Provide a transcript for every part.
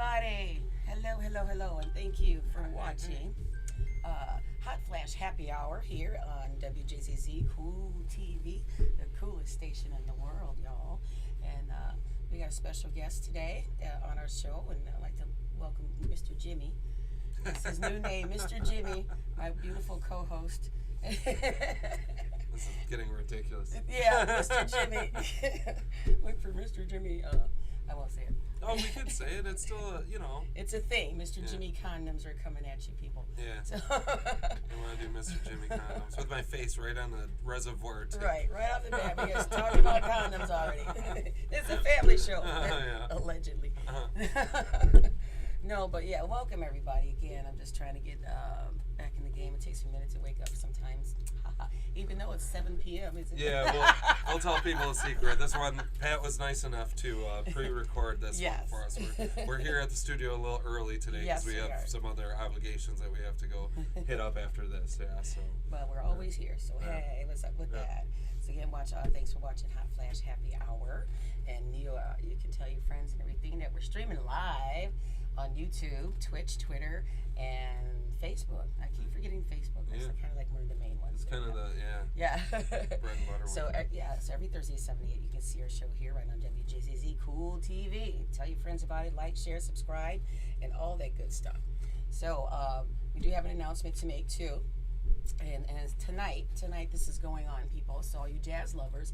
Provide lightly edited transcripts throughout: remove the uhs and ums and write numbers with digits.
everybody. Hello, and thank you for watching Hot Flash Happy Hour here on Wjzz Cool Tv, the coolest station in the world, y'all. And we got a special guest today on our show, and I'd like to welcome Mr. Jimmy. That's his new name, Mr. Jimmy, my beautiful co-host. This is getting ridiculous. Yeah, Mr. Jimmy. Look for Mr. Jimmy. I won't say it. Oh, we could say it. It's still, It's a thing. Mr. Jimmy condoms are coming at you, people. Yeah. So I want to do Mr. Jimmy condoms with my face right on the reservoir tip. right off the bat, because talking about condoms already. It's a family show, allegedly. No, but yeah, welcome everybody again. I'm just trying to get back in the game. It takes me a minute to wake up sometimes. Even though it's 7 p.m. Yeah, we'll tell people a secret. This one, Pat was nice enough to pre-record this one for us. We're here at the studio a little early today because we have some other obligations that we have to go hit up after this. Yeah, so. But we're always here, so hey, what's up with that? So again, thanks for watching Hot Flash Happy Hour, and you can tell your friends and everything that we're streaming live on YouTube, Twitch, Twitter, and Facebook. I keep forgetting Facebook. That's kind of like one of the main ones. It's kind of the bread and butter so one. So every Thursday at 7 to 8, you can see our show here right on Wjzz Cool TV. Tell your friends about it, like, share, subscribe, and all that good stuff. So we do have an announcement to make too. And tonight this is going on, people. So all you jazz lovers,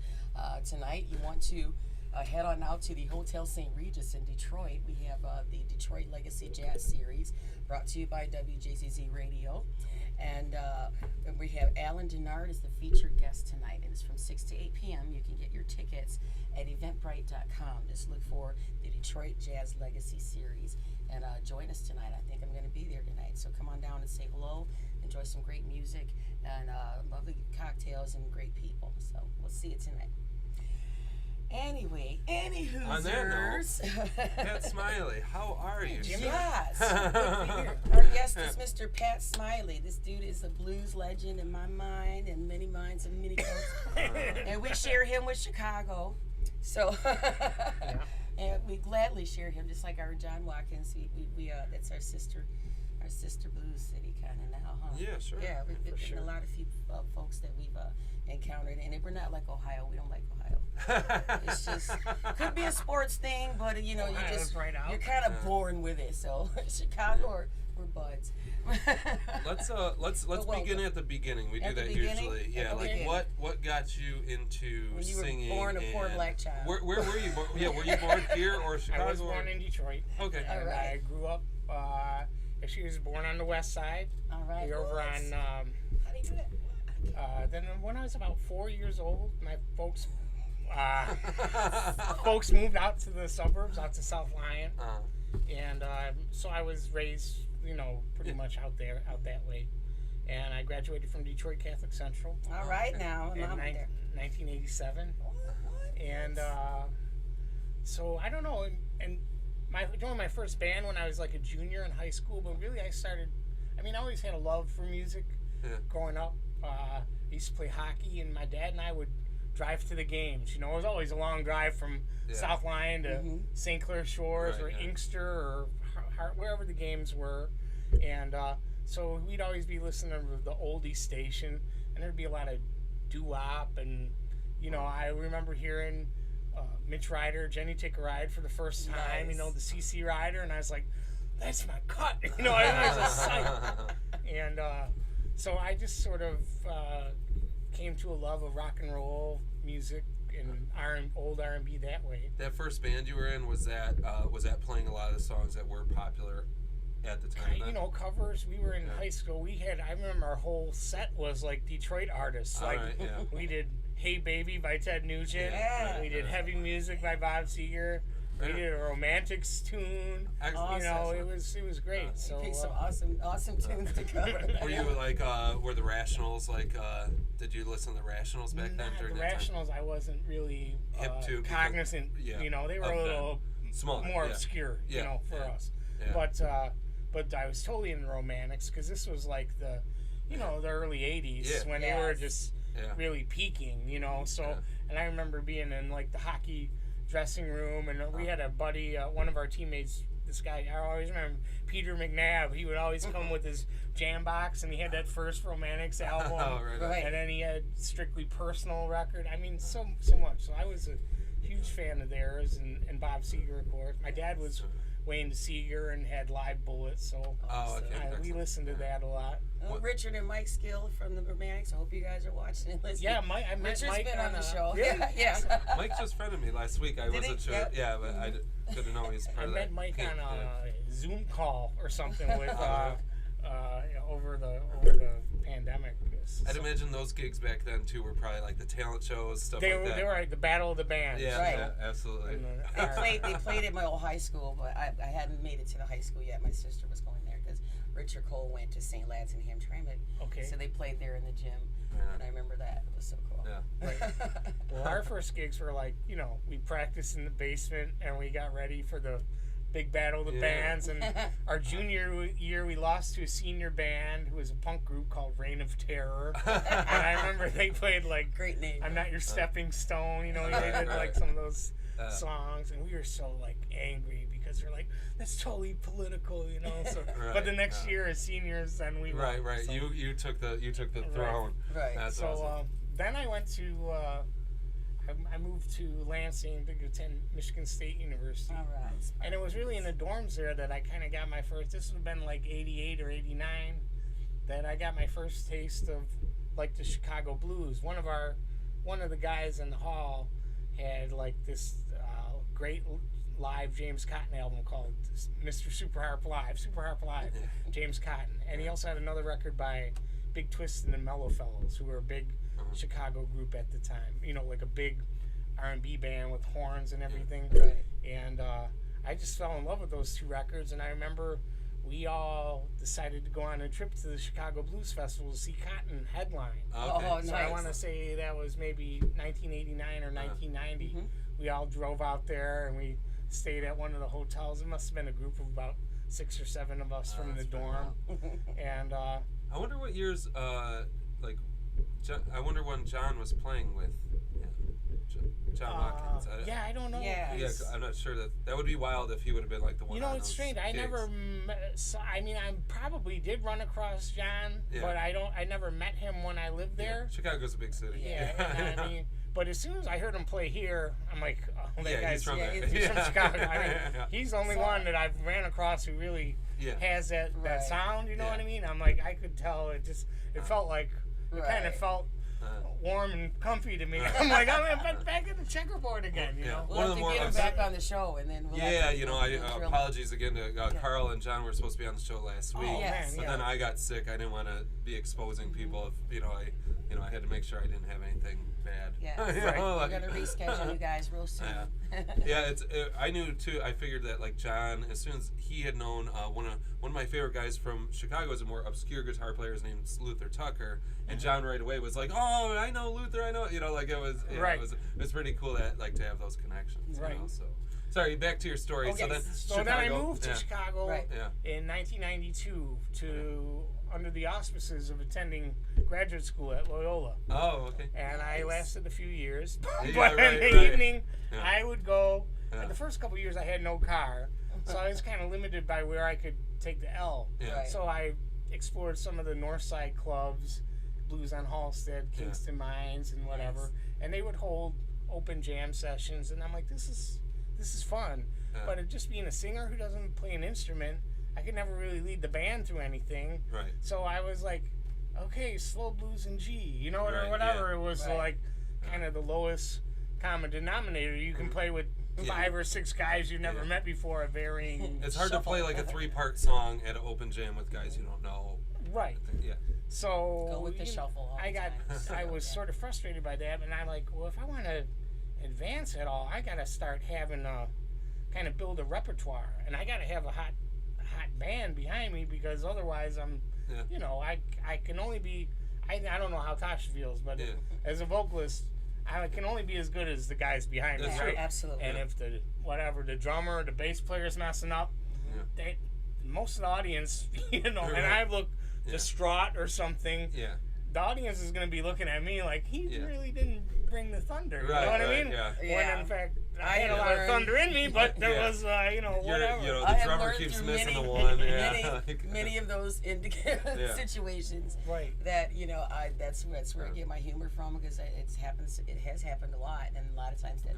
tonight you want to head on out to the Hotel St. Regis in Detroit. We have the Detroit Legacy Jazz Series brought to you by WJZZ Radio. And we have Alan Denard as the featured guest tonight. And it's from 6 to 8 p.m. You can get your tickets at eventbrite.com. Just look for the Detroit Jazz Legacy Series. And join us tonight. I think I'm going to be there tonight. So come on down and say hello. Enjoy some great music and lovely cocktails and great people. So we'll see you tonight. Anyway, on that note, Pat Smiley, how are you? Yes. Our guest is Mr. Pat Smiley. This dude is a blues legend in my mind and many minds and many folks. And we share him with Chicago. So and we gladly share him, just like our John Watkins. We that's our sister blues city kind of now, huh? Yeah, sure. Yeah, we've a lot of few folks that we've encountered, and we're not like Ohio. We don't like Ohio. It's just could be a sports thing, but you you're kind of born with it. So Chicago, we're buds. Let's begin at the beginning. We do that usually. Yeah, what got you into when you singing? Were born a poor black child. Where were you born? Yeah, were you born here or Chicago? I was born in Detroit. Okay. And I grew up. She was born on the west side. All right. We were over on. How do you do that? Then when I was about 4 years old, my folks moved out to the suburbs, out to South Lyon, and so I was raised, pretty much out that way. And I graduated from Detroit Catholic Central. All right, now in 1987. And so I don't know, and I joined my first band when I was like a junior in high school, but really I always had a love for music growing up. I used to play hockey, and my dad and I would drive to the games. It was always a long drive from South Lyon to St. Clair Shores or Inkster or wherever the games were. And so we'd always be listening to the oldie station, and there'd be a lot of doo-wop. And, I remember hearing Mitch Ryder, Jenny Take a Ride for the first time, the CC Rider, and I was like, that's my cut. I was a psych. And so I just sort of came to a love of rock and roll music and old R&B that way. That first band you were in, was that playing a lot of the songs that were popular at the time? Covers. We were in high school. I remember our whole set was like Detroit artists. We did Hey Baby by Ted Nugent. Yeah. We did Heavy Music by Bob Seger. We did a Romantics tune. Awesome. It was great. So you picked some awesome tunes to cover. Were you were the Rationals did you listen to the Rationals back then? During the Rationals, I wasn't really hip to cognizant. They were a little more obscure, for us. Yeah. But I was totally in the Romantics because this was like the early '80s when they were just really peaking. So and I remember being in like the hockey dressing room, and we had a buddy, one of our teammates this guy, I always remember Peter McNabb. He would always come with his jam box, and he had that first Romantics album. Right. And then he had Strictly Personal record. I mean, so much. So I was a huge fan of theirs, and Bob Seger, of course. My dad was Wayne Seger and had Live Bullets, so we listened to that a lot. Well, Richard and Mike Skill from the Romantics. I hope you guys are watching and listening. Yeah, I met Richard's Mike been on the show. Really? Yeah. Mike just friended me last week. I wasn't sure. Yep. Yeah, but I didn't know he was part of that. I met Mike on a Zoom call or something with over the pandemic. I'd imagine those gigs back then too were probably like the talent shows, stuff like that. They were like the Battle of the Bands. Yeah, right. Yeah, absolutely. They played at my old high school, but I hadn't made it to the high school yet. My sister was going there because Richard Cole went to St. Lad's in Hamtramck. Okay. So they played there in the gym, and I remember that. It was so cool. Yeah. Right. Well, our first gigs were like, we practiced in the basement and we got ready for the big Battle of the Bands. And our junior year, we lost to a senior band who was a punk group called Reign of Terror. And I remember they played like great name. I'm Not Your Stepping Stone. They did like some of those songs, and we were so like angry because they're like, that's totally political, So, but the next year as seniors, then we right. So, you took the throne. Right. That's so awesome. Then I went to. I moved to Lansing to attend Michigan State University. All right. And it was really in the dorms there that I kind of got my first. This would have been like '88 or '89 that I got my first taste of like the Chicago blues. One of the guys in the hall had like this great live James Cotton album called Mr. Super Harp Live, James Cotton. And he also had another record by Big Twist and the Mellow Fellows, who were a big Chicago group at the time. Like a big R&B band with horns and everything. Right. And I just fell in love with those two records. And I remember we all decided to go on a trip to the Chicago Blues Festival to see Cotton headline. Okay. Oh, nice. So I want to say that was maybe 1989 or 1990. Mm-hmm. We all drove out there and we stayed at one of the hotels. It must have been a group of about 6 or 7 of us from the dorm. And I wonder what years, I wonder when John was playing with John Watkins. I don't know. Yeah. I'm not sure that would be wild if he would have been like the one. It's strange. I never. I probably did run across John, but I never met him when I lived there. Yeah. Chicago's a big city. Yeah. And but as soon as I heard him play here, I'm like, oh, that guy's he's from there. He's from Chicago. He's the only one that I've ran across who really has that sound. You know what I mean? I'm like, I could tell it felt like it kind of felt warm and comfy to me. I'm like, I'm back at the checkerboard again. We'll have to get him back on the show, and then we'll apologies again to Carl and John. Were supposed to be on the show last week, but then I got sick. I didn't want to be exposing people. I had to make sure I didn't have anything bad. Yeah, we're gonna reschedule you guys real soon. I knew too. I figured that like John, as soon as he had known one of my favorite guys from Chicago is a more obscure guitar player. His name's Luther Tucker, and John right away was like, "Oh, I know Luther. I know." It was pretty cool that like to have those connections. Right. So sorry, back to your story. Okay. So then I moved to Chicago in 1992 to under the auspices of attending graduate school at Loyola. Oh, okay. And I lasted a few years. But right, in the evening, I would go. The first couple of years, I had no car. So I was kind of limited by where I could take the L. Yeah. So I explored some of the North Side clubs, Blues on Halstead, Kingston Mines, and whatever. Yes. And they would hold open jam sessions. And I'm like, this is fun. But just being a singer who doesn't play an instrument, I could never really lead the band through anything. Right. So I was like, okay, slow blues in G, or whatever. It was like kind of the lowest common denominator. You can play with 5 or 6 guys you've never met before, a varying. It's hard to play like a 3-part song at an open jam with guys you don't know. Right. Yeah. So go with the shuffle. I was sort of frustrated by that, and I'm like, well, if I want to advance at all, I got to start having kind of build a repertoire, and I got to have a hot band behind me, because otherwise I'm, I can only be, I don't know how Tasha feels, but as a vocalist, I can only be as good as the guys behind me. Right? Absolutely. And if the drummer, the bass player's messing up, most of the audience, and I look distraught or something, the audience is going to be looking at me like he really didn't bring the thunder. You know what I mean? Yeah. When in fact I had a lot of thunder in me, but there was whatever. The drummer keeps missing the one. Many of those situations. Right. That that's where I get my humor from, because it has happened a lot, and a lot of times that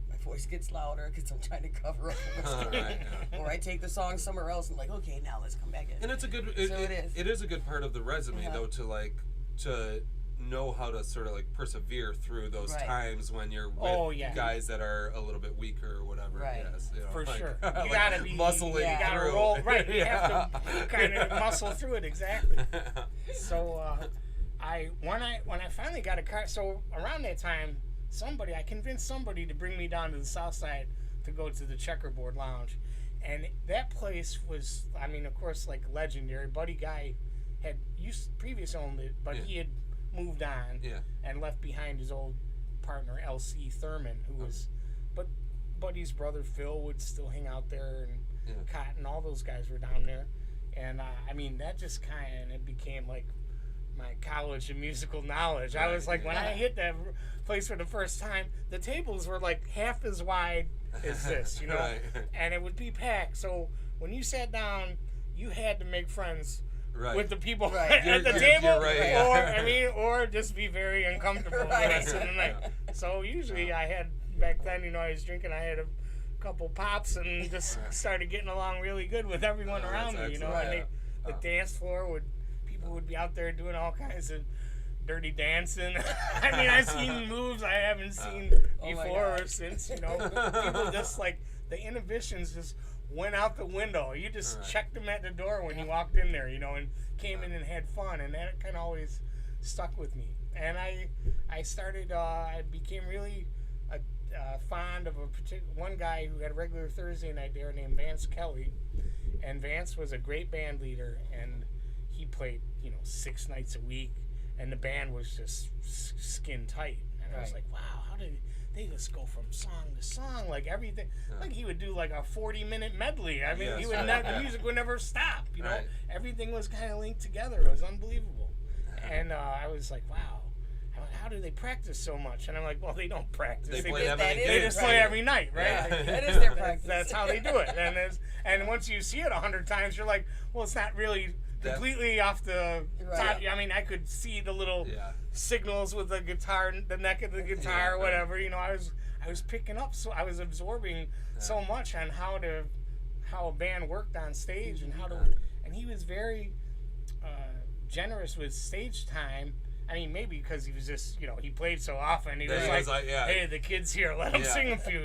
my voice gets louder because I'm trying to cover up what's going on. Or I take the song somewhere else and like, okay, now let's come back in. And it's a good. It is a good part of the resume though, to know how to sort of like persevere through those times when you're with guys that are a little bit weaker or whatever. Right. Yes, For sure. You like gotta be muscling through. You gotta roll. Right. You have to kind of muscle through it, exactly. So when I finally got a car, so around that time, I convinced somebody to bring me down to the south side to go to the Checkerboard Lounge. And that place was, I mean, of course, like legendary. Buddy Guy had previously owned it, but he had moved on and left behind his old partner L.C. Thurman, who was, but Buddy's brother Phil would still hang out there, and Cotton, all those guys were down there. And I mean, that just kind of became like my college of musical knowledge. I was like, when I hit that place for the first time, the tables were like half as wide as this, and it would be packed. So when you sat down, you had to make friends with the people at the table, or just be very uncomfortable the rest of the night. So usually I had, back then, I was drinking, I had a couple pops and just started getting along really good with everyone around me, and the dance floor people would be out there doing all kinds of dirty dancing. I mean, I've seen moves I haven't seen before or since, people just like, the inhibitions just went out the window. You just checked them at the door when you walked in there, and came in and had fun, and that kind of always stuck with me. And I started, I became really fond of one guy who had a regular Thursday night there named Vance Kelly, and Vance was a great band leader, and he played, 6 nights a week, and the band was just skin tight. And I was like, wow, how did they just go from song to song, like everything? Like he would do like a 40-minute medley. I mean, the music would never stop. Everything was kind of linked together. It was unbelievable. And I was like, wow, how do they practice so much? And I'm like, well, they don't practice. They just play every night, right? Yeah. That is their practice. That's how they do it. And once you see it 100 times, you're like, well, it's not really completely off the top. I mean, I could see the little signals with the guitar, the neck of the guitar, or whatever. I was picking up, so I was absorbing so much on how a band worked on stage and and he was very generous with stage time. I mean, maybe because he was just, he played so often. He was like, hey, the kid's here, let him sing a few,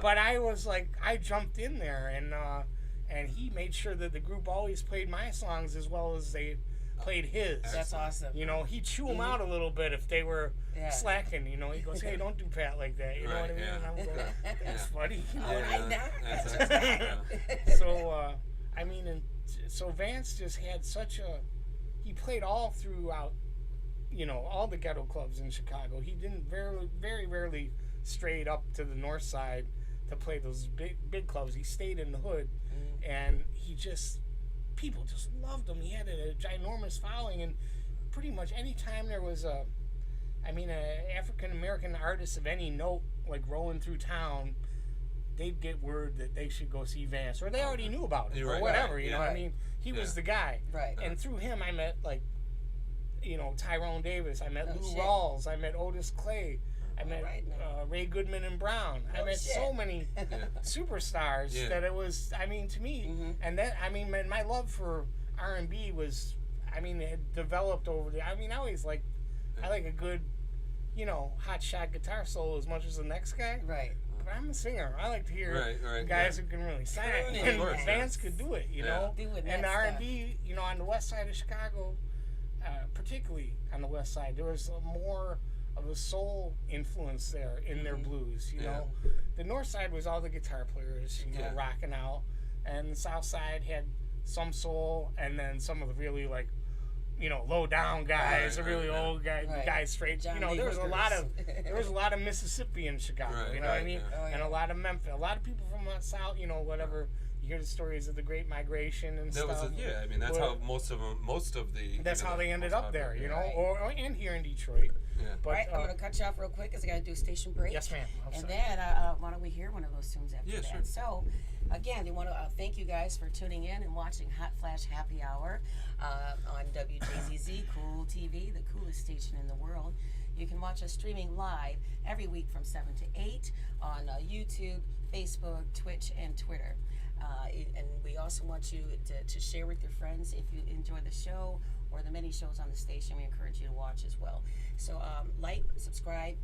But I was like, I jumped in there, and he made sure that the group always played my songs as well as they played his. That's awesome. He'd chew them out a little bit if they were slacking. He goes, hey, don't do Pat like that. You know what I mean? And I'm going, that's funny. So, I mean, so Vance just had he played all throughout, all the ghetto clubs in Chicago. He didn't very rarely strayed up to the north side to play those big clubs. He stayed in the hood, and people just loved him. He had a ginormous following, and pretty much any time there was an African American artist of any note like rolling through town, they'd get word that they should go see Vance, or they already knew about it, or whatever. I mean, he was the guy. Right. And through him, I met Tyrone Davis. I met Lou Rawls. I met Otis Clay. I met Ray Goodman and Brown. I met so many superstars that it was, to me, and that, my love for R&B was, it had developed over I always I like a good, hot shot guitar solo as much as the next guy. Right. But I'm a singer. I like to hear guys who can really sing. And Vance could do it, And R&B, on the west side of Chicago, particularly on the west side, there was more of a soul influence there in their blues. The north side was all the guitar players, rocking out, and the south side had some soul, and then some of the really low down guys, the really old guys straight. There was a lot of Mississippi in Chicago. What I mean? And a lot of Memphis, a lot of people from the south. Whatever you hear the stories of the Great Migration and stuff. I mean, that's how most of the. That's how they ended up there, you know, or and here in Detroit. Yeah. But, right, I'm going to cut you off real quick because I got to do a station break. Yes, ma'am. And then why don't we hear one of those tunes after that? Sure. So, again, we want to thank you guys for tuning in and watching Hot Flash Happy Hour on WJZZ Cool TV, the coolest station in the world. You can watch us streaming live every week from 7 to 8 on YouTube, Facebook, Twitch, and Twitter. And we also want you to share with your friends if you enjoy the show or the many shows on the station. We encourage you to watch as well. So like, subscribe,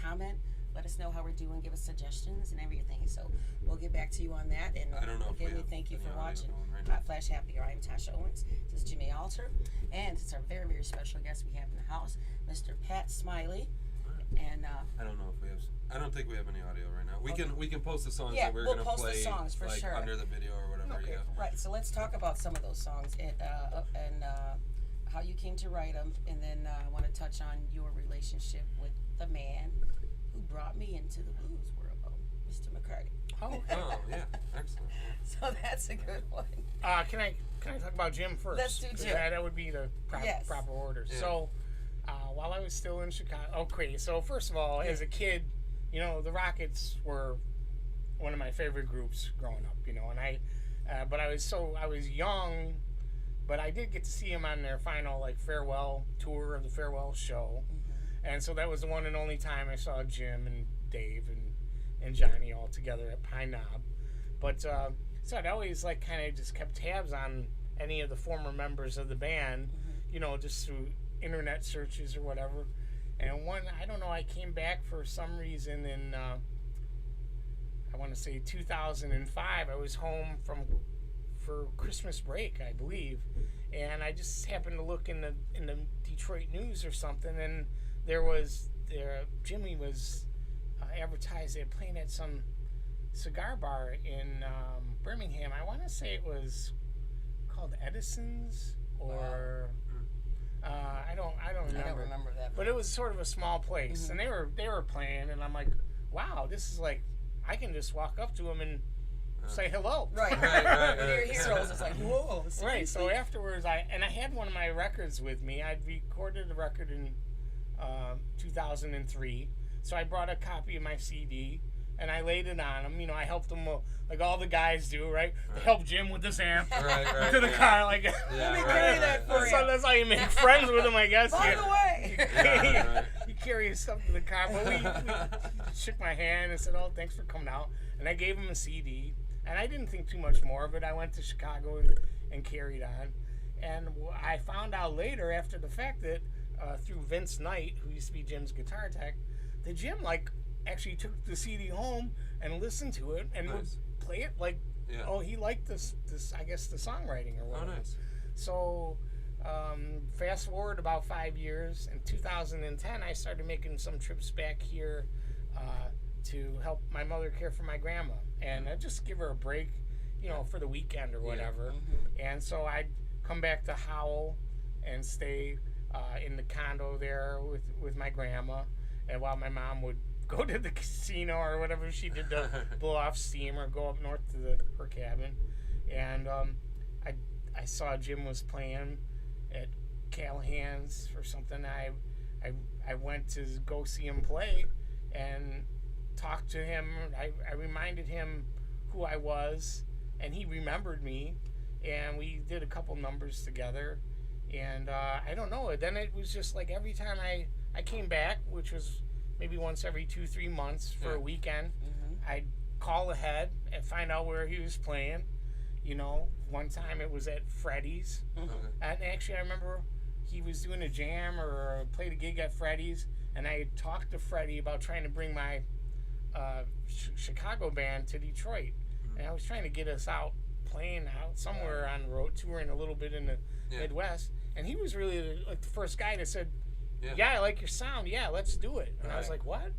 comment. Let us know how we're doing. Give us suggestions and everything. So we'll get back to you on that. And I don't know again, we thank you for watching Hot Flash Happy Hour. I'm Tasha Owens. This is Jimmy Alter. And it's our very, very special guest we have in the house, Mr. Pat Smiley. And I don't know if we have. I don't think we have any audio right now. We can post the songs that we're we'll gonna post play the songs for sure under the video or whatever. Okay, Yeah. right. So let's talk about some of those songs and how you came to write them, and then I want to touch on your relationship with the man who brought me into the blues world, Mr. McCarty. Oh, Yeah, excellent. So that's a good one. Can I talk about Jim first? Let's do Jim. That would be the proper order. Yeah. So, while I was still in Chicago, okay. So first of all, as a kid, you know, the Rockets were one of my favorite groups growing up. You know, and but I was young, but I did get to see them on their final farewell tour of the farewell show, and so that was the one and only time I saw Jim and Dave and Johnny all together at Pine Knob. But so I'd always kind of just kept tabs on any of the former members of the band, you know, just through internet searches or whatever. And I don't know, I came back for some reason in I want to say 2005. I was home for Christmas break, I believe, and I just happened to look in the Detroit news or something, and Jimmy was advertised they were playing at some cigar bar in Birmingham. I want to say it was called Edison's or I don't remember. I don't remember that. But it was sort of a small place, and they were playing, and I'm like, wow, this is I can just walk up to them and say hello. Right. When you're heroes, it's like, whoa. Seriously? Right. So afterwards, I had one of my records with me. I'd recorded a record in 2003. So I brought a copy of my CD and I laid it on him. You know, I helped him like all the guys do, right? I helped Jim with this amp to the car, let me carry that for you. So that's how you make friends with him, I guess. By the way, you carry his stuff to the car. But we shook my hand and said, "Oh, thanks for coming out." And I gave him a CD, and I didn't think too much more of it. I went to Chicago and carried on. And I found out later, after the fact, that through Vince Knight, who used to be Jim's guitar tech, that Jim actually took the CD home and listened to it and would play it he liked this I guess the songwriting or whatever. Oh, nice. So fast forward about 5 years, in 2010 I started making some trips back here to help my mother care for my grandma, and I'd just give her a break, you know, for the weekend or whatever. And so I'd come back to Howell and stay in the condo there with my grandma, and while my mom would go to the casino or whatever she did to blow off steam, or go up north to her cabin. And I saw Jim was playing at Callahan's or something. I went to go see him play and talked to him. I reminded him who I was, and he remembered me, and we did a couple numbers together. And I don't know, then it was just like every time I came back, which was maybe once every 2-3 months for a weekend, I'd call ahead and find out where he was playing. You know, one time it was at Freddy's. And actually I remember he was doing a jam or played a gig at Freddy's, and I had talked to Freddie about trying to bring my Chicago band to Detroit. And I was trying to get us out playing out somewhere on the road, touring a little bit in the Midwest. And he was really the first guy that said, yeah, I like your sound. Yeah, let's do it. And I was like, what?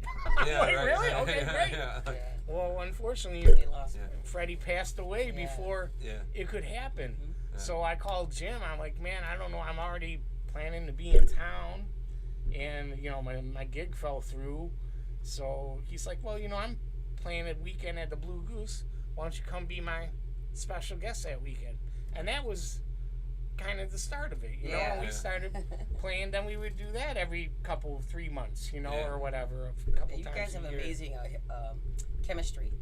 Really? Okay, great. Well, unfortunately, Freddie passed away before it could happen. So I called Jim. I'm like, man, I don't know. I'm already planning to be in town. And, you know, my gig fell through. So he's like, well, you know, I'm playing a weekend at the Blue Goose. Why don't you come be my special guest that weekend, and that was kind of the start of it. You know, we started playing. Then we would do that every 3 months, you know, or whatever, a couple you times. You guys have a year. Amazing chemistry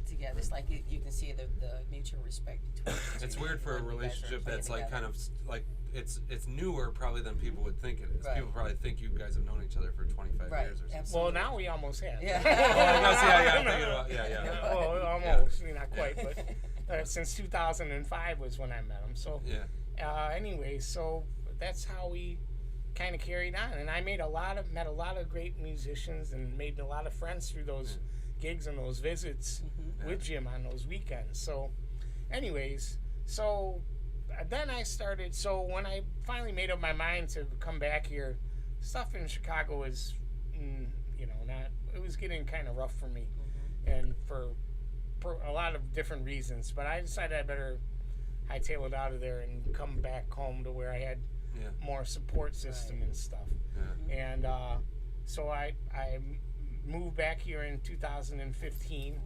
together. It's like you can see the mutual respect between. It's weird for a relationship that's like kind of like it's newer probably than people would think it is. Right. People probably think you guys have known each other for 25 years or something. Well, now we almost have. Yeah. Well, almost. Not quite, but since 2005 was when I met him. So anyway, so that's how we kind of carried on, and I met a lot of great musicians and made a lot of friends through those gigs and those visits with Jim on those weekends. So anyways, so then I started, so when I finally made up my mind to come back here, stuff in Chicago was it was getting kind of rough for me, and for a lot of different reasons, but I decided I better hightail it out of there and come back home to where I had more support system and stuff. And so I moved back here in 2015,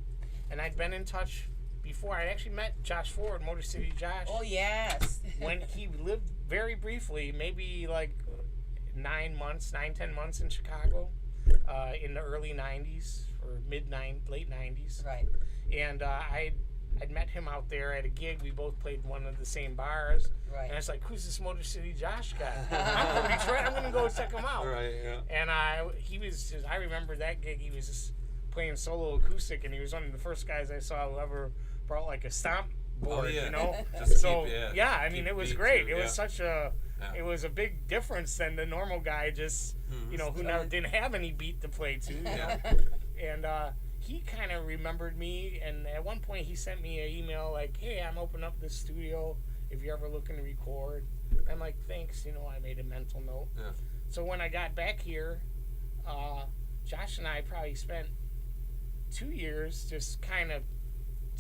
and I'd been in touch before. I actually met Josh Ford, Motor City Josh. Oh, yes. When he lived very briefly, maybe like 10 months in Chicago, in the early 90s or late 90s. Right. And I'd met him out there at a gig. We both played one of the same bars. Right. And I was like, who's this Motor City Josh guy? I'm from Detroit. I'm going to go check him out. Right, yeah. And I remember that gig. He was just playing solo acoustic, and he was one of the first guys I saw who ever brought like a stomp board, you know? I mean, it was great. It was such a... It was a big difference than the normal guy just, who didn't have any beat to play to, you know? And he kind of remembered me, and at one point he sent me an email like, hey, I'm opening up this studio if you're ever looking to record. I'm like, thanks, I made a mental note. Yeah. So when I got back here, Josh and I probably spent 2 years just kind of,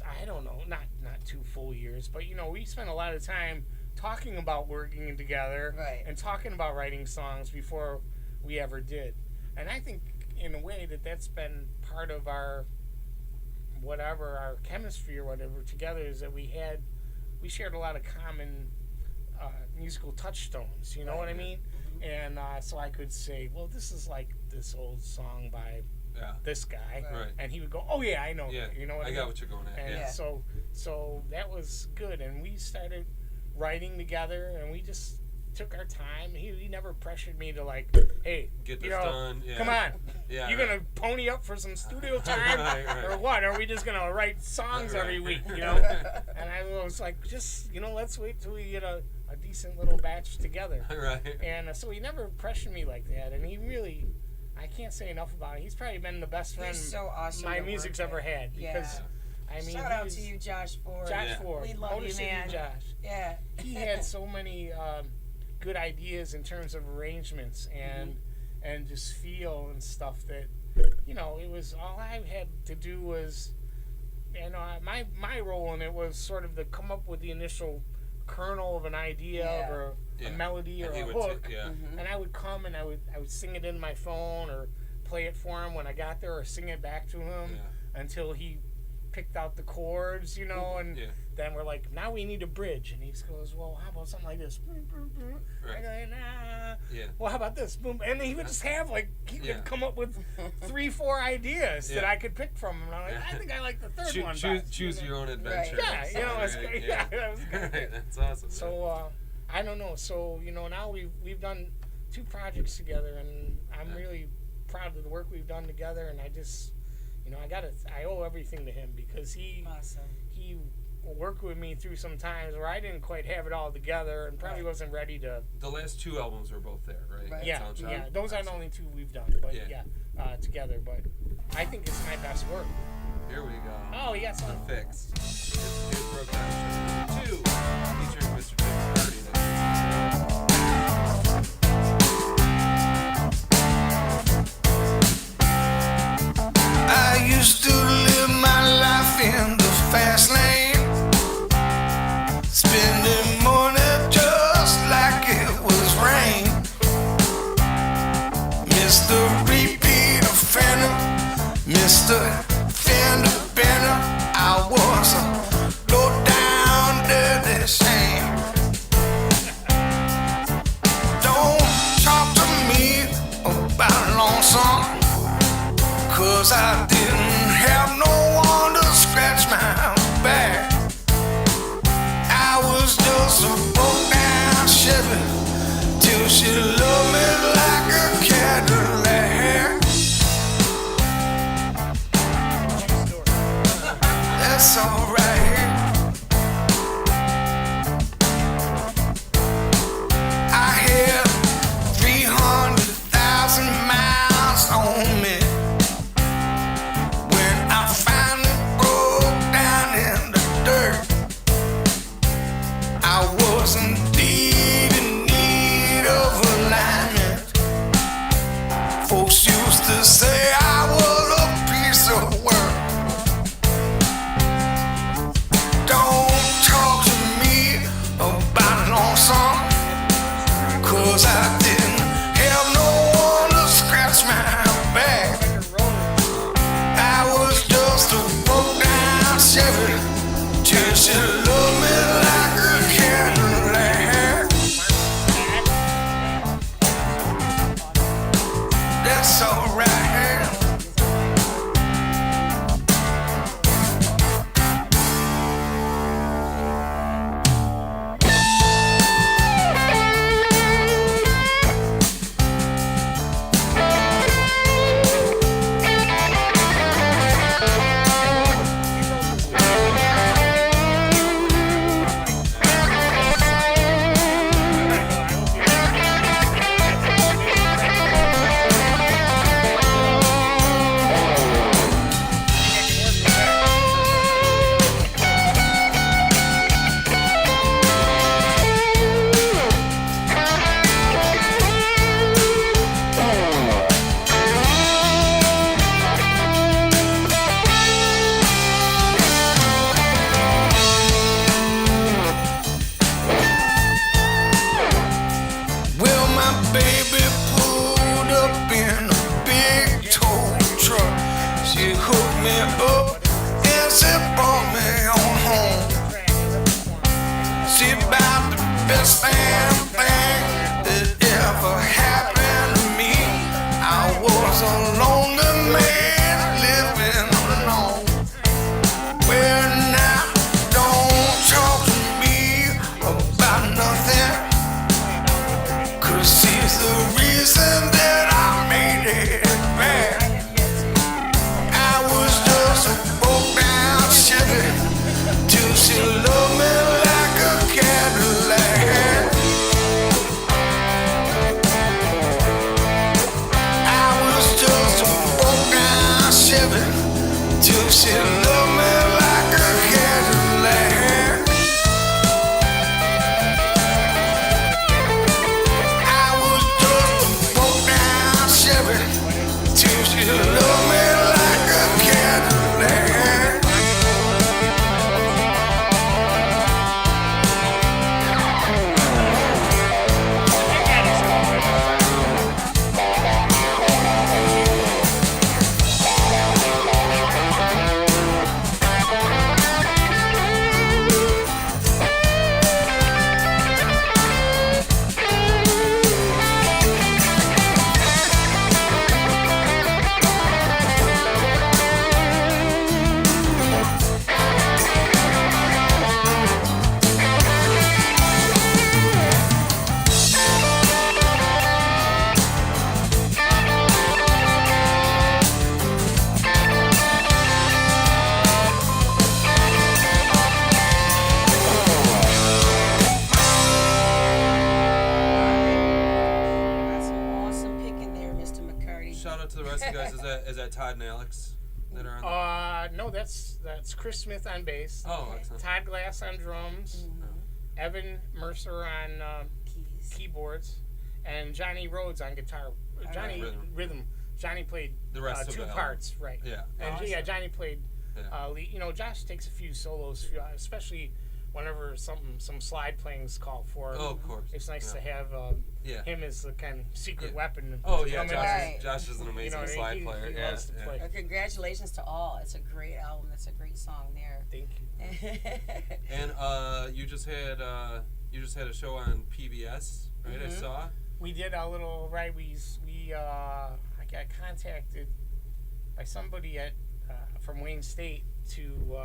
I don't know, not 2 full years, but, we spent a lot of time talking about working together and talking about writing songs before we ever did. And I think in a way that's been part of our chemistry or whatever together, is that we shared a lot of common musical touchstones, you know what I mean? And so I could say, well, this is like this old song by this guy, and he would go, oh yeah, I know that. You know what I mean? got what you're going at. And so that was good, and we started writing together, and we just took our time. He never pressured me to like, hey, get this done. Come on, you're gonna pony up for some studio time, or what? Are we just gonna write songs every week? And I was like, just let's wait till we get a decent little batch together. And so he never pressured me like that, and he really, I can't say enough about it. He's probably been the best friend my music's ever had, because. I mean, shout out to you, Josh Ford. Josh Ford. We love you, man. Josh. Yeah. He had so many good ideas in terms of arrangements and just feel and stuff that, it was all I had to do was, my role in it was sort of to come up with the initial kernel of an idea or a melody or a hook, and I would come and I would sing it in my phone or play it for him when I got there, or sing it back to him until he picked out the chords, and then we're like, now we need a bridge, and he goes, well, how about something like this? I go, nah. Well, how about this? Boom. And then he would just have he would come up with 3-4 ideas that I could pick from him, and I'm like, I think I like the third one best. Choose your own adventure. It's great. That was great. That's awesome. So I don't know. So now we've done 2 projects together, and I'm really proud of the work we've done together, and I just. I owe everything to him, because he worked with me through some times where I didn't quite have it all together and probably wasn't ready to. The last 2 albums were both there, right? Yeah. Those are the only 2 we've done, but together. But I think it's my best work. Here we go. Oh, yes. The Fix. It's Broke Down 2, featuring Mr. Jim Hardy. I used to live my life in the fast lane, spending money just like it was rain. Mr. Repeat Offender, Mr. Fender Bender, I was a low 'cause I didn't have no one to scratch my back. I was just a broke down Chevy till she loved me like a Cadillac. That's alright. I had 300,000 miles on me when I finally broke down in the dirt. I was indeed in need of alignment. Folks used to say I was a piece of work. Don't talk to me about lonesome, 'cause I didn't have no one to scratch my back. I was just a broke down Chevy till she loved me like a Cadillac. That's alright. Well, my baby pulled up in a big tow truck. She hooked me up and she brought me on home. She about the best damn thing that ever happened to me. I was a lonely man living alone. Well, now don't talk to me about nothing, 'cause she's the reason that I made it back. I was just a broke down Chevy till she loved me like a Cadillac. I was just a broke down Chevy till she loved me like a Cadillac. I was just a broke down Chevy till she loved me like a Cadillac. That's some awesome picking there, Mr. McCarty. Shout out to the rest of you guys. Is that Todd and Alex that are on? No, that's Chris Smith on bass. Oh, excellent. Todd Glass on drums. Evan Mercer on Keys. keyboards, and Johnny Rhodes on guitar. Johnny rhythm. Johnny played The rest of two the parts, right? Yeah. And Awesome. yeah, Johnny played Yeah. lead. You know, Josh takes a few solos, especially whenever some slide playing's called for. Oh, of course. It's nice Yeah. to have Yeah. him as the kind of secret Yeah. weapon. Oh to yeah, come in Josh, there. Right. Josh is an amazing You know, slide he player. loves Yeah, to yeah. play. Well, congratulations to all. It's a great album. That's a great song there. Thank you. And you just had a show on PBS, right? I saw. We did a little right. I got contacted by somebody at from Wayne State to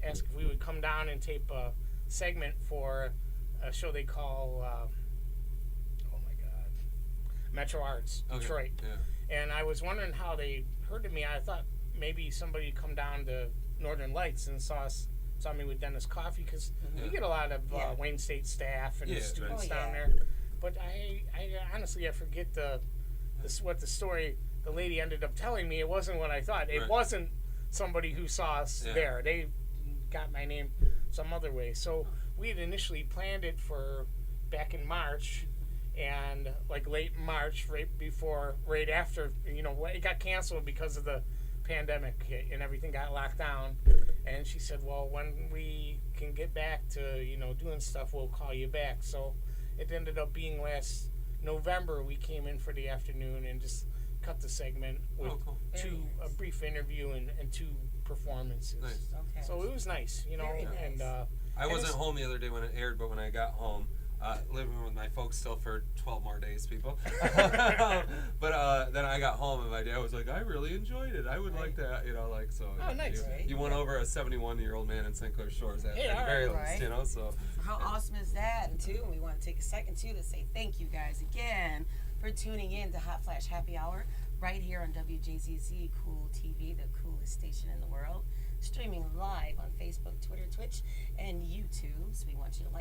ask if we would come down and tape a segment for a show they call Metro Arts, Detroit. Yeah. And I was wondering how they heard of me. I thought maybe somebody would come down to Northern Lights and saw me with Dennis Coffey, because we get a lot of Wayne State staff and students down there. But I honestly, I forget what the story the lady ended up telling me. It wasn't what I thought. It wasn't somebody who saw us there. They got my name some other way. So we had initially planned it for back in March. And like late March, right after, it got canceled because of the pandemic and everything got locked down. And she said, well, when we can get back to, doing stuff, we'll call you back. So it ended up being last November, we came in for the afternoon and just cut the segment with a brief interview and 2 performances. Nice. Okay. So it was nice, Very and nice. I wasn't home the other day when it aired, but when I got home, living with my folks still for 12 more days, people. But then I got home and my dad was like, I really enjoyed it. I would like that, so. Oh, nice. You won over a 71-year-old man in St. Clair Shores at the very least, so. How awesome is that? And too, we want to take a second too to say thank you guys again for tuning in to Hot Flash Happy Hour right here on Wjzz Cool TV, the coolest station in the world, streaming live on Facebook, Twitter, Twitch, and YouTube. So we want you to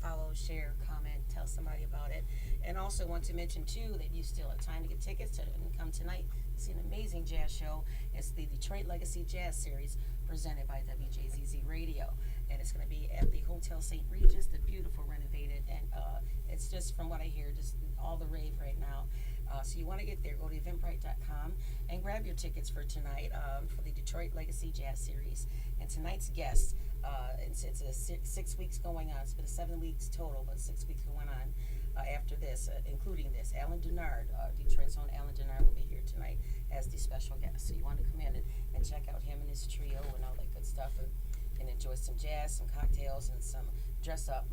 follow, share, comment, tell somebody about it. And also want to mention, too, that you still have time to get tickets and come tonight to see an amazing jazz show. It's the Detroit Legacy Jazz Series presented by WJZZ Radio. And it's going to be at the Hotel St. Regis, the beautiful renovated. And it's just, from what I hear, just all the rave right now. So you want to get there, go to eventbrite.com and grab your tickets for tonight for the Detroit Legacy Jazz Series. And tonight's guest, it's a 6 weeks going on. It's been 7 weeks total, but 6 weeks going on after this, including this. Alan Denard, Detroit's own Alan Denard, will be here tonight as the special guest. So you want to come in and check out him and his trio and all that good stuff and enjoy some jazz, some cocktails, and some dress up,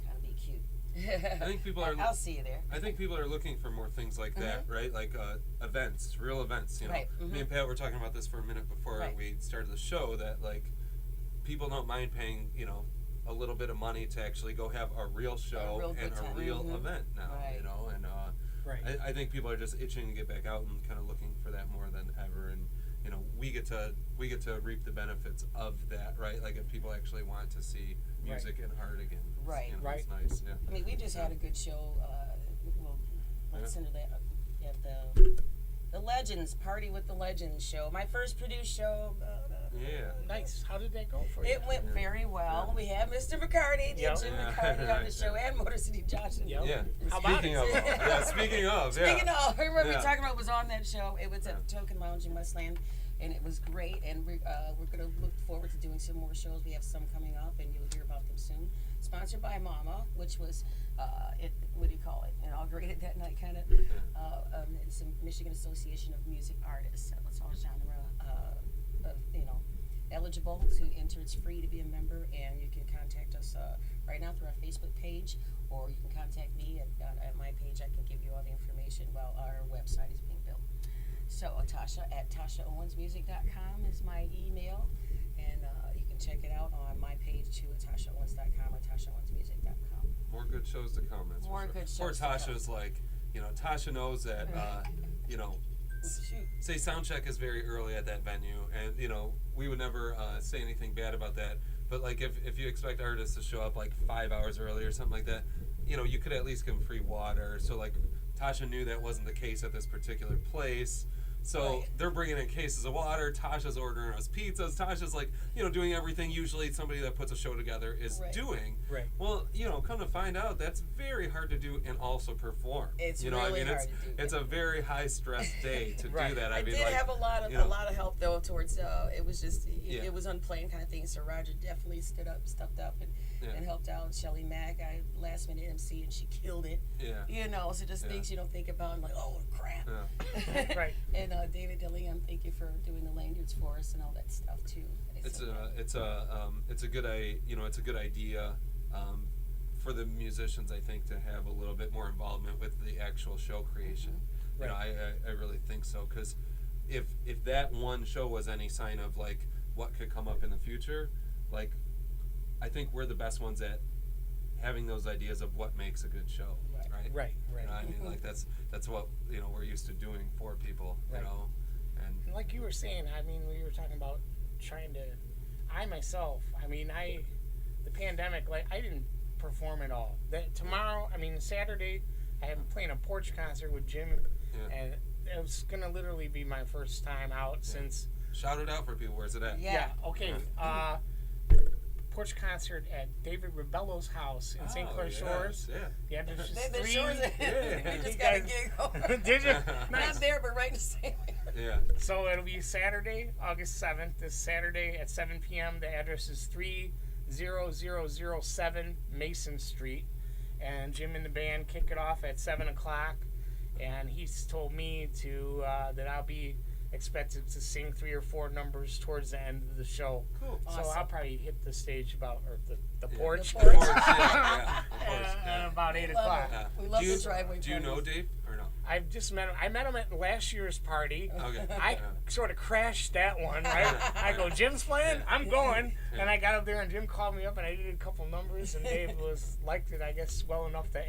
kind of be cute. I think people are. I'll see you there. I think people are looking for more things like that, right? Like events, real events. Right. Me and Pat were talking about this for a minute before we started the show. That people don't mind paying, a little bit of money to actually go have a real show and a real event now. And I think people are just itching to get back out and kind of looking for that more than ever. And we get to reap the benefits of that, right? Like if people actually want to see music and art again. Right. It's nice. Yeah. I mean, we just had a good show. Let's enter that at the Legends Party with the Legends show. My first produced show. Nice. How did that go for you? It went very well. We had Mr. McCarty, Jim McCarty on the show, and Motor City Johnson. How about Speaking of, Speaking of, whoever we're talking about was on that show. It was at Token Lounge in Westland, and it was great. And we're going to look forward to doing some more shows. We have some coming up, and you'll hear about them soon. Sponsored by Mama, which was, inaugurated that night, kind of. It's a Michigan Association of Music Artists. So it's all genre eligible to enter. It's free to be a member, and you can contact us right now through our Facebook page, or you can contact me at my page. I can give you all the information while our website is being built. So Tasha at TashaOwensMusic.com is my email, and you can check it out on my page too at TashaOwens.com or TashaOwensMusic.com. More good shows to come. That's More good shows. Poor Tasha's Tasha knows that say sound check is very early at that venue, and we would never say anything bad about that. But if you expect artists to show up 5 hours early or something like that, you could at least give them free water. So Tasha knew that wasn't the case at this particular place. So they're bringing in cases of water. Tasha's ordering us pizzas. Tasha's doing everything usually somebody that puts a show together is doing. Right. Well, come to find out, that's very hard to do and also perform. It's really hard to do. It's a very high stress day to do that. I did have a lot of help though towards. It was just it was unplanned kind of thing. So Roger definitely stepped up and helped out. Shelly Mack, I last minute MC, and she killed it. Yeah. So just things you don't think about. I'm like, oh crap. Yeah. Right. And David DeLeon, thank you for doing the lanyards for us and all that stuff too. It's a good idea for the musicians, I think, to have a little bit more involvement with the actual show creation. Right. I really think so, because if that one show was any sign of like what could come up in the future, like I think we're the best ones at having those ideas of what makes a good show. Right. You know, I mean, like that's what we're used to doing for people. You know, and like you were saying, I mean, we were talking about trying to. I myself, I mean, the pandemic, like I didn't perform at all. Tomorrow, I mean, Saturday, I am playing a porch concert with Jim, and it was gonna literally be my first time out since. Shout it out for people. Where's it at? Yeah. Okay. Porch concert at David Rebello's house in St. Clair Shores. Yeah. The address is The 3. Shores. I just got a gig. Did you? Not there, but right in the same. Yeah. So it'll be Saturday, August 7th. This Saturday at 7 p.m. The address is 30007 Mason Street. And Jim and the band kick it off at 7 o'clock. And he's told me that I'll be expected to sing 3 or 4 numbers towards the end of the show. Cool. So Awesome. I'll probably hit the stage the porch. The porch. About 8 o'clock. We love the driveway. Do you know Dave or no? I've just met him. I met him at last year's party. Okay. I sort of crashed that one. I go, Jim's playing? I'm going. And I got up there and Jim called me up and I did a couple numbers and Dave liked it, I guess, well enough to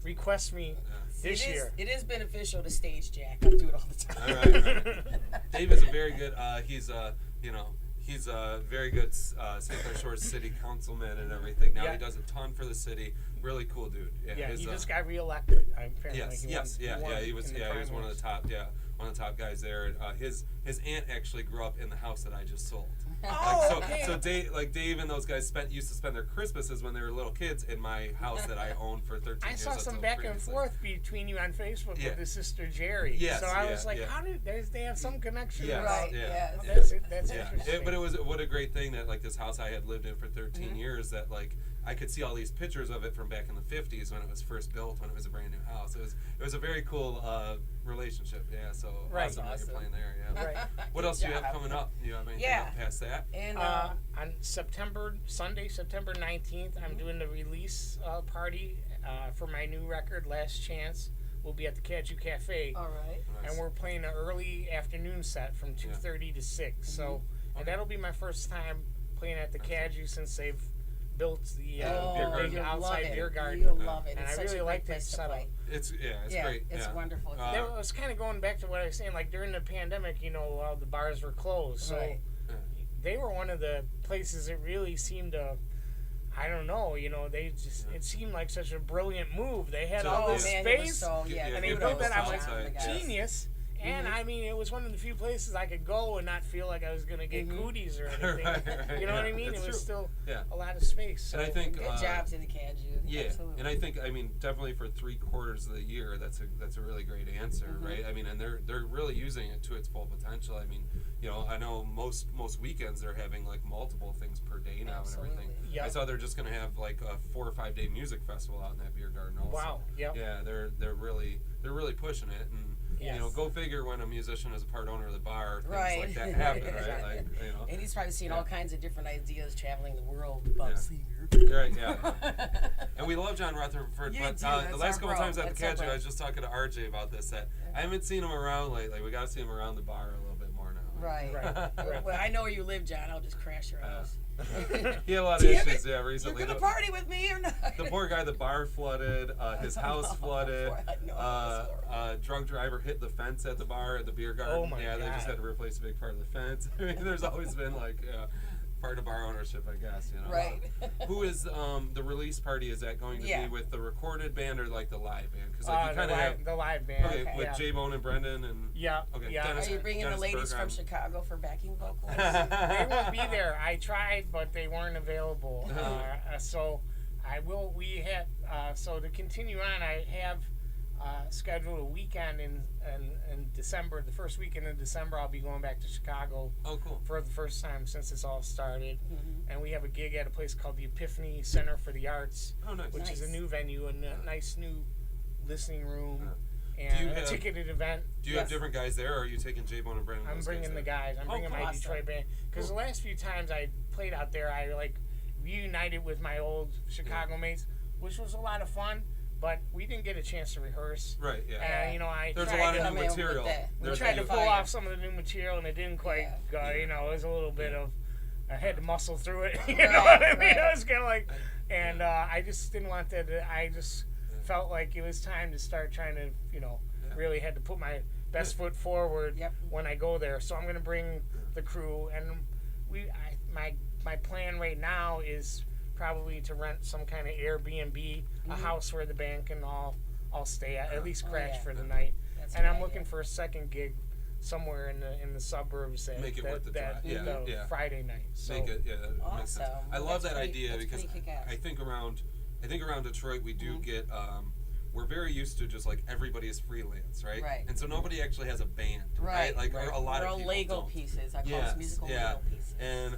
request me this year. It is beneficial to stage jack. I do it all the time. All right. Dave is a very good. He's a very good St. Clair Shores city councilman and everything. Now he does a ton for the city. Really cool dude. Yeah, he just got reelected. He was one of the top. Yeah, one of the top guys there. His aunt actually grew up in the house that I just sold. So Dave and those guys used to spend their Christmases when they were little kids in my house that I owned for 13 years. I saw some back and forth between you on Facebook with his sister Jerry. Yes, so I was like, how did they have some connection? Yes, right. Yeah. That's interesting. But what a great thing that like this house I had lived in for 13 years that like I could see all these pictures of it from back in the 50s when it was first built, when it was a brand new house. It was a very cool relationship. Yeah, so awesome that you're playing there. Yeah. Right. What else do you have coming up? Do you have anything up past that? And on Sunday, September 19th, I'm doing the release party for my new record, Last Chance. We'll be at the Caju Cafe. all right. Nice. And we're playing an early afternoon set from 2:30 to 6. So, and that'll be my first time playing at the Caju since they've built the big outside beer garden. You'll love it. And It's I such really a like great that place to setup. play. It's great. It's wonderful. It was kind of going back to what I was saying, like during the pandemic, all the bars were closed. So they were one of the places that really seemed to, I don't know, they just, it seemed like such a brilliant move. They had all this space, and they built that. I'm like, genius. And I mean, it was one of the few places I could go and not feel like I was going to get cooties or anything. You know what I mean? It was still a lot of space. So. And I think good job to the Caju. Yeah, absolutely. and I think definitely for 3/4 of the year, that's a really great answer, right? I mean, and they're really using it to its full potential. I mean, I know most weekends they're having like multiple things per day now and everything. Yep. I saw they're just gonna have like a 4 or 5 day music festival out in that beer garden also. Wow. Yep. Yeah, they're really pushing it, and go figure when a musician is a part owner of the bar, things like that happen, right? Like, And he's probably seen all kinds of different ideas traveling the world. Right, yeah. And we love John Rutherford, but the last couple times at the Caju, I was just talking to RJ about this, that I haven't seen him around lately. We got to see him around the bar a little bit more now. Right. Well, I know where you live, John. I'll just crash your house. He had a lot of issues, recently. You're gonna party with me or not? The poor guy, the bar flooded, his house flooded. Drunk driver hit the fence at the bar at the beer garden. Oh my God. They just had to replace a big part of the fence. I mean, there's always been like part of bar ownership, I guess. Right. Who is the release party? Is that going to be with the recorded band or like the live band? Because like you kind of have the live band. Okay, with J-Bone and Brendan and Okay. Dennis, Are you bringing Dennis the ladies Bergheim. from Chicago for backing vocals? They won't be there. I tried, but they weren't available. So I will. We had so to continue on. I have scheduled a weekend in December. The first weekend in December, I'll be going back to Chicago. Oh, cool. For the first time since this all started, and we have a gig at a place called the Epiphany Center for the Arts, which is a new venue and a nice new listening room. And a ticketed event. Do you have different guys there, or are you taking J-Bone and Brendan? I'm bringing the guys. I'm bringing my Detroit band. Because the last few times I played out there, I reunited with my old Chicago mates, which was a lot of fun. but we didn't get a chance to rehearse. Right. Yeah. And you know, there's a lot of new material. We tried to pull off some of the new material, and it didn't quite go. You know, it was a little bit of. I had to muscle through it. You know what I mean? I was kind of like, and I just didn't want that. I just felt like it was time to start trying to, you know, really had to put my best foot forward when I go there. So I'm gonna bring the crew, and my plan right now is probably to rent some kind of Airbnb, a house where the band can all stay at least crash for the night. And I'm looking for a second gig somewhere in the suburbs that make it worth the drive. Friday night. So. Make it that makes sense. I love that idea because I think around Detroit we do get we're very used to just like everybody is freelance, right? Right. And so nobody actually has a band, right? Like a lot of people Lego don't. pieces. I call them musical Lego pieces. And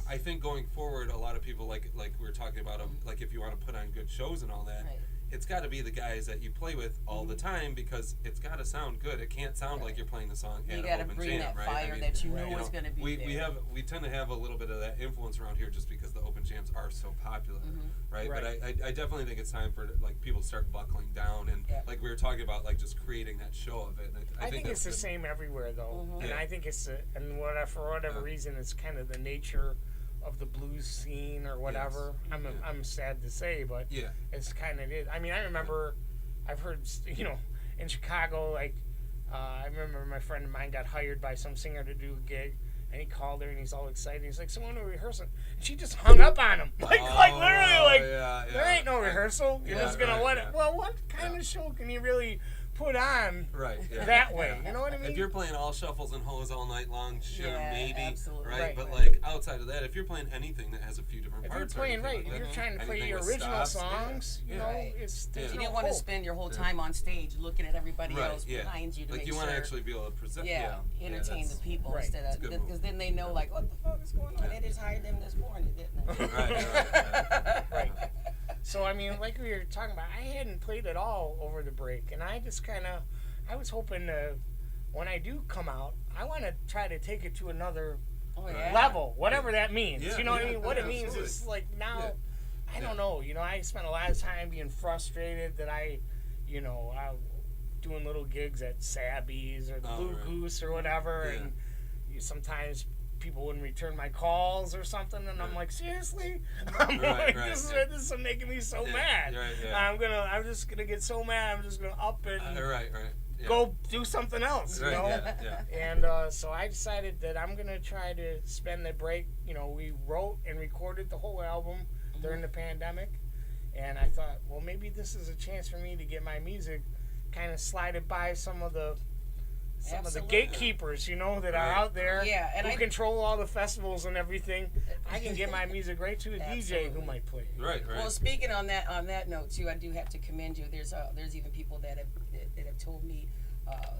I think going forward, a lot of people like we were talking about like if you want to put on good shows and all that. Right. It's got to be the guys that you play with all the time because it's got to sound good. It can't sound like you're playing the song at an open jam, right? You got to bring that fire that you know is going to be there. We tend to have a little bit of that influence around here just because the open jams are so popular, right? But I definitely think it's time for like people to start buckling down and like we were talking about like just creating that show of it. And I think it's the same everywhere though, and I think it's for whatever reason it's kind of the nature of the blues scene or whatever. I'm sad to say, but it's kind of it. I mean, I remember I've heard, you know, in Chicago, like I remember my friend of mine got hired by some singer to do a gig, and he called her and he's all excited. He's like, "Someone to rehearsal," and she just hung up on him, like literally, there ain't no rehearsal. You're just gonna let it. Well, what kind of show can you really put on that way? You know what I mean? If you're playing all shuffles and hoes all night long, sure, maybe, absolutely. right? But like outside of that, if you're playing anything that has a few different parts, if you're playing if you're trying to play your original songs, you know, it's you don't want to spend your whole time on stage looking at everybody else behind you to make sure. Like you want to actually be able to present, entertain the people instead of because then they know like what the fuck is going on. They just hired them this morning, didn't they? Right. So, I mean, like we were talking about, I hadn't played at all over the break, and I just I was hoping to, when I do come out, I want to try to take it to another level, whatever that means. You know what I mean? What it means is, like, now, I don't know, you know, I spent a lot of time being frustrated that I doing little gigs at Sabby's or the Blue Goose or whatever, and sometimes people wouldn't return my calls or something, and I'm like, seriously? This is making me so mad. I'm just gonna get so mad. I'm just gonna up and go do something else, you know. And so I decided that I'm gonna try to spend the break. You know, we wrote and recorded the whole album during the pandemic, and I thought, well, maybe this is a chance for me to get my music kind of slided by some of the gatekeepers, you know, that are out there who control all the festivals and everything. I can get my music right to a DJ who might play. Right. Well, speaking on that note too, I do have to commend you. There's even people that have told me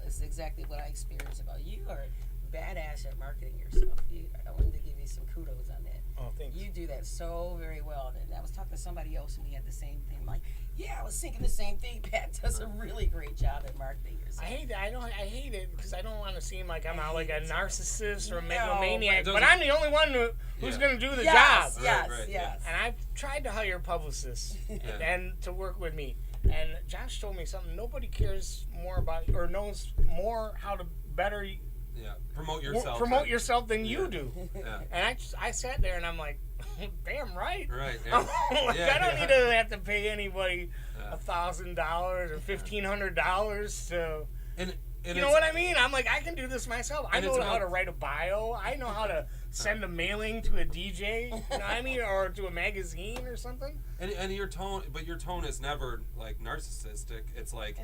it's exactly what I experienced about you. Are badass at marketing yourself. I wanted to give you some kudos on that. Oh, thanks. You do that so very well. And I was talking to somebody else and we had the same thing. I'm like, yeah, I was thinking the same thing. Pat does a really great job at marketing yourself. I hate that. I hate it because I don't want to seem like I'm out like a nararcist or a megalomaniac. But I'm the only one who's going to do the job. Yes. And I've tried to hire publicists and to work with me. And Josh told me something. Nobody cares more about or knows more how to better promote yourself than you do. And I sat there and I'm like, damn right. I don't need to have to pay anybody $1,000 or $1,500 to. And you know what I mean? I'm like, I can do this myself. I know how to write a bio. I know how to send a mailing to a DJ, you know what I mean, or to a magazine or something. And your tone is never like narcissistic. It's like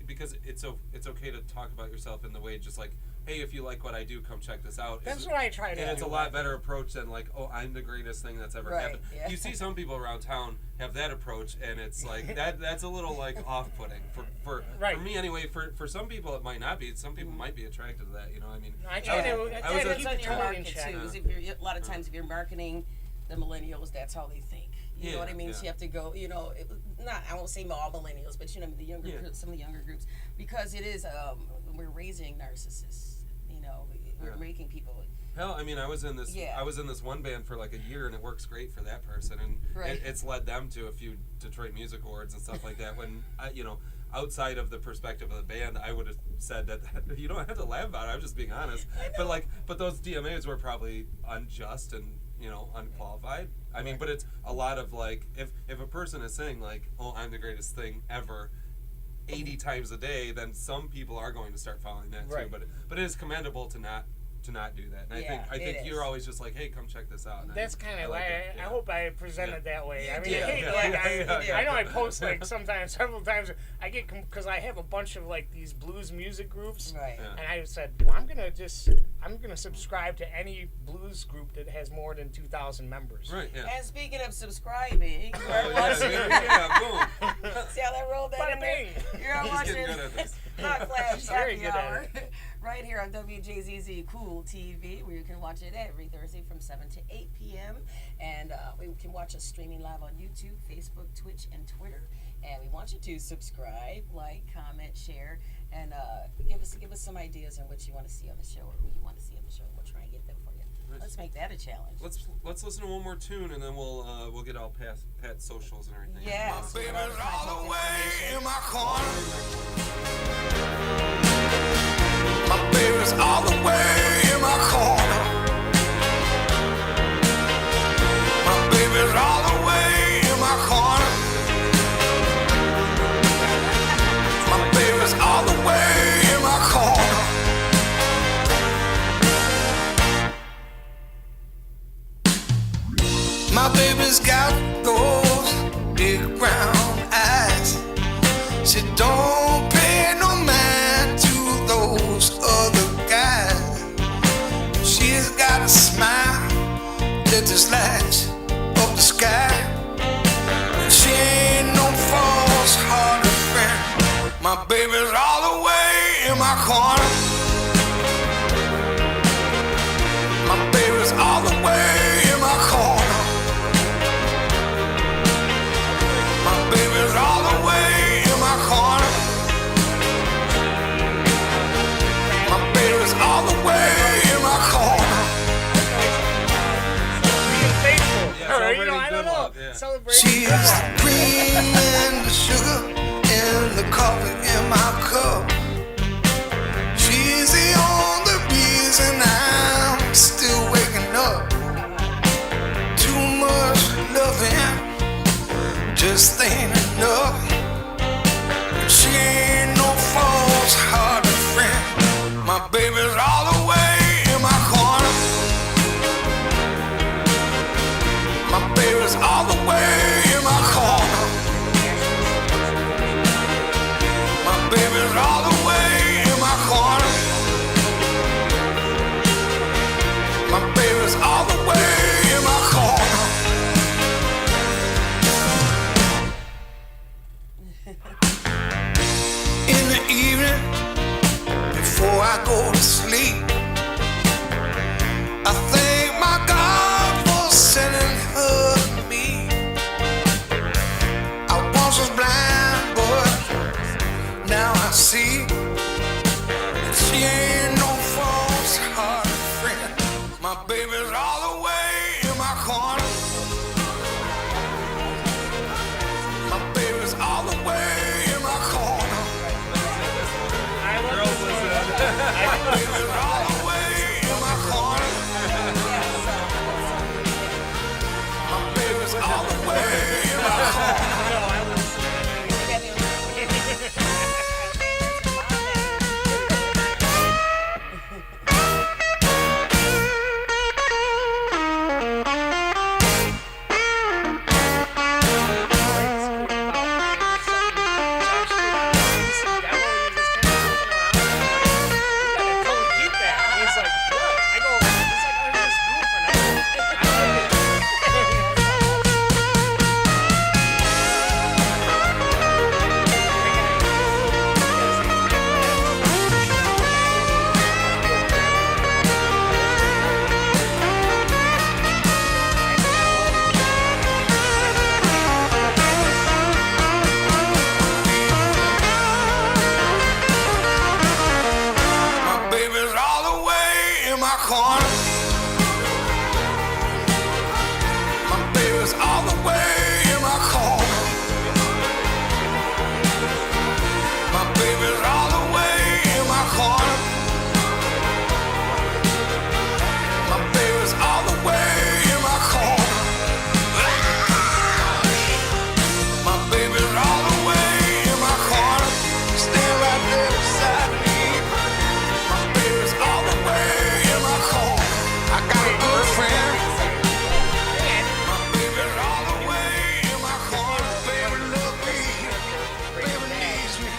because it's okay to talk about yourself in the way just like, hey, if you like what I do, come check this out. That's what I try to do. And it's a lot better approach than like, oh, I'm the greatest thing that's ever happened. Yeah. You see some people around town have that approach, and it's like that's a little like off-putting for me anyway. For some people it might not be. Some people might be attracted to that. You know, I mean, I try to keep on your market too. A lot of times if you're marketing the millennials, that's how they think. You know what I mean? So you have to go, you know, I won't say all millennials, but you know, the younger groups, some of the younger groups, because it is we're raising narcissists. You know, we're making people. Hell, I mean, I was in this one band for like a year, and it works great for that person, and it's led them to a few Detroit Music Awards and stuff like that. When you know, outside of the perspective of the band, I would have said that you don't have to laugh about it. I'm just being honest. But those DMAs were probably unjust and, you know, unqualified. I mean, but it's a lot of like, if a person is saying like, oh, I'm the greatest thing ever 80 times a day, then some people are going to start following that too. But it is commendable to not do that. And I think you're always just like, hey, come check this out. And that's kind of like why I hope I present it that way. I mean, Yeah. I know I post like sometimes, several times. I get because I have a bunch of like these blues music groups, and I said, well, I'm gonna subscribe to any blues group that has more than 2,000 members. Right. Yeah. And speaking of subscribing, boom. See how that rolled that in there? You're watching Hot Flash Happy Hour. Right here on Wjzz Cool TV, where you can watch it every Thursday from 7 to 8 p.m. And we can watch us streaming live on YouTube, Facebook, Twitch, and Twitter. And we want you to subscribe, like, comment, share, and give us some ideas on what you want to see on the show or who you want to see on the show. We'll try and get them for you. Nice. Let's make that a challenge. Let's listen to one more tune, and then we'll get all Pat's socials and everything. Yes. My baby's all the way in my corner. My baby's all the way in my corner. My baby's all the way in my corner. My baby's all the way in my corner. My baby's got those big brown eyes. She don't pay no mind to those other guys. She's got a smile that just lights up the sky. And she ain't no false-hearted friend. My baby's all the way in my corner. My baby's all the way in my corner. My baby's all the way in my corner. My baby's all the way in my corner. Being faithful. You know, I don't know. Celebrating. She's the cream and the sugar and the coffee in my cup. She's the only reason I'm still waking up. Too much loving just ain't enough. She ain't no false-hearted friend. My baby's all the way in my corner. My baby's all the way in my corner. My baby's all the way in my corner. My baby's all the way in my corner. In the evening, before I go to sleep, I thank my God for sending her to me. I once was blind, but now I see that she ain't no false-hearted friend. My baby's all the way in my corner. My baby's all the way in my corner. I love this one. corner. My baby's all the way in my corner. My baby's all the way in my corner. My baby's all the way in my corner. My baby's all the way in my corner. Stand right there beside me. My baby's all the way in my corner. I got a good friend. My baby's all the way in my corner. Baby love me. Baby needs me.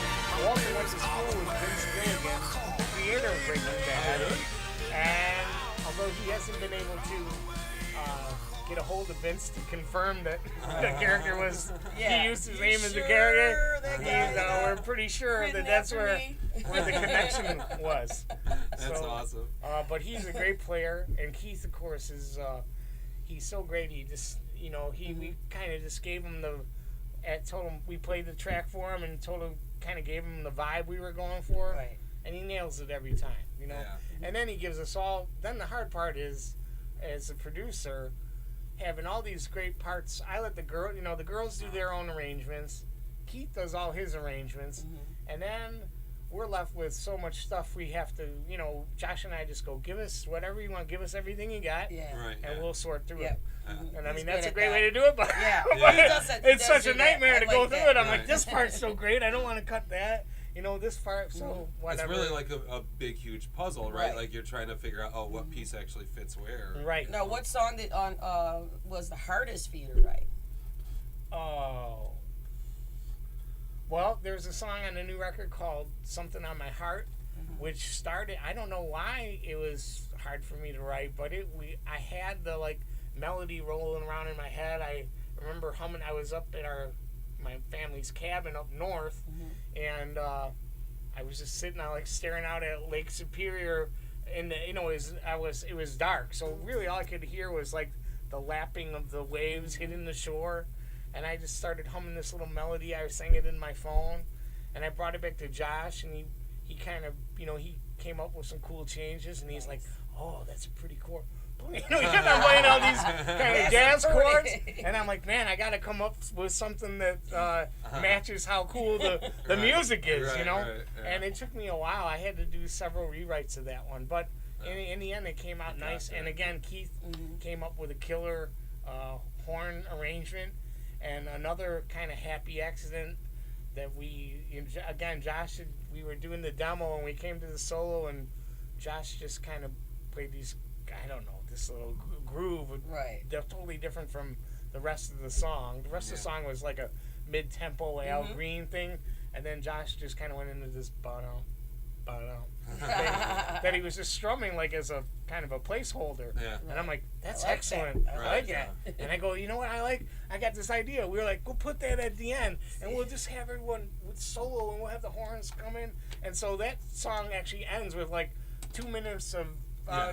Walter went to school with Vince Gilligan, the creator of Breaking Bad, and although he hasn't been able to get a hold of Vince to confirm that the character was, he used his name as the character, we're pretty sure that that's where the connection was. That's awesome. But he's a great player, and Keith, of course, is he's so great. He just, we kind of just gave him told him we played the track for him and kind of gave him the vibe we were going for, Right. and he nails it every time, Yeah. And then he gives us all. Then the hard part is, as a producer, having all these great parts. I let the girls do their own arrangements. Keith does all his arrangements, and then we're left with so much stuff we have to, Josh and I just go, give us whatever you want, give us everything you got, and we'll sort through it. And I mean, that's a great way to do it, but, it's such a nightmare to go through it. I'm like, this part's so great, I don't want to cut that. This part, so whatever. It's really like a big, huge puzzle, right? Like you're trying to figure out, what piece actually fits where. Right. Now, what song was the hardest for you to write? Oh. Well, there's a song on the new record called Something on My Heart, which started, I don't know why it was hard for me to write, but I had the melody rolling around in my head. I remember humming. I was up at my family's cabin up north, and I was just sitting out staring out at Lake Superior, and it was dark, so really all I could hear was the lapping of the waves hitting the shore. And I just started humming this little melody. I sang it in my phone, and I brought it back to Josh, and he kind of, he came up with some cool changes, and he's like, "Oh, that's a pretty chord." He kept on playing all these kind of jazz chords, and I'm like, "Man, I got to come up with something that matches how cool the music is, And it took me a while. I had to do several rewrites of that one, but in the end, it came out nice. And again, Keith came up with a killer horn arrangement. And another kind of happy accident that Josh, we were doing the demo and we came to the solo, and Josh just kind of played this little groove. Right. They're totally different from the rest of the song. The rest of the song was like a mid-tempo Al Green thing, and then Josh just kind of went into this that he was just strumming as a kind of a placeholder. Yeah. And I'm like, that's excellent. I like that. And I go, you know what I got this idea. We were like, we'll put that at the end, and we'll just have everyone with solo, and we'll have the horns come in. And so that song actually ends with 2 minutes of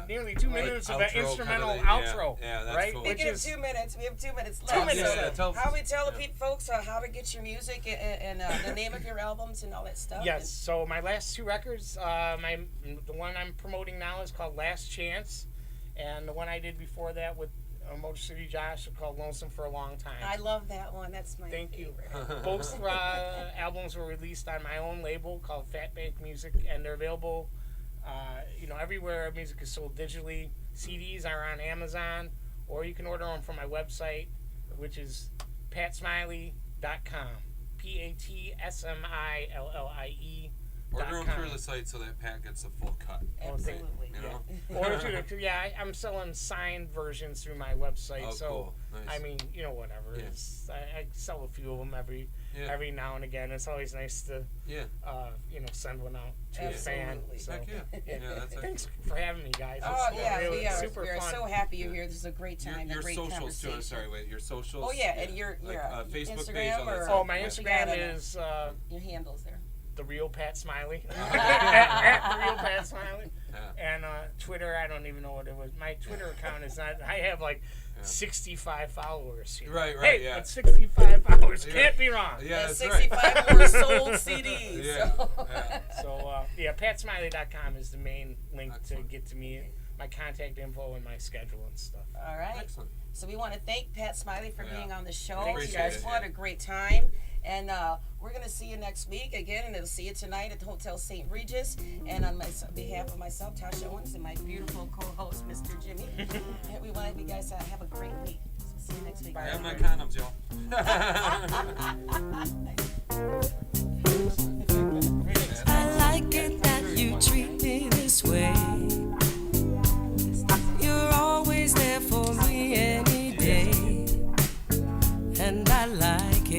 nearly 2 minutes of an instrumental outro. Yeah, that's right? cool. Speaking of 2 minutes, we have 2 minutes left. 2 minutes. So how do we tell the folks how to get your music and the name of your albums and all that stuff? Yes. So my last 2 records, the one I'm promoting now is called Last Chance, and the one I did before that with Motor City Josh is called Lonesome for a Long Time. I love that one. That's my Thank you. favorite. Both albums were released on my own label called Fat Bank Music, and they're available everywhere music is sold digitally. CDs are on Amazon, or you can order them from my website, which is patsmiley.com. PATSMILLIE. Order them through the site so that Pat gets the full cut. Absolutely. Or I'm selling signed versions through my website. Oh, so cool. Nice. I mean, whatever. Yeah. I sell a few of them every now and again. It's always nice to send one out to a fan. So, Heck yeah. That's thanks for having me, guys. We are. Super we are fun. so happy you're here. This is a great time. Your great socials too. I'm sorry, wait. Your socials. Oh yeah, and your Facebook Instagram page. or my Instagram is your handles there. The Real Pat Smiley. at The Real Pat Smiley. Yeah. And Twitter. I don't even know what it was. My Twitter account is not. I have like 65 followers. Right, hey, yeah. But 65 followers can't be wrong. Yeah, that's 65 right. more sold CDs. Yeah. So PatSmiley.com is the main link to get to me, my contact info, and my schedule and stuff. All right. Excellent. So we want to thank Pat Smiley for being on the show. Appreciate You guys it, had a great time. And we're going to see you next week again, and it'll see you tonight at the Hotel St. Regis. And on behalf of myself, Tasha Owens, and my beautiful co-host, Mr. Jimmy, we want you guys to have a great week. So see you next week. I have my condoms, y'all.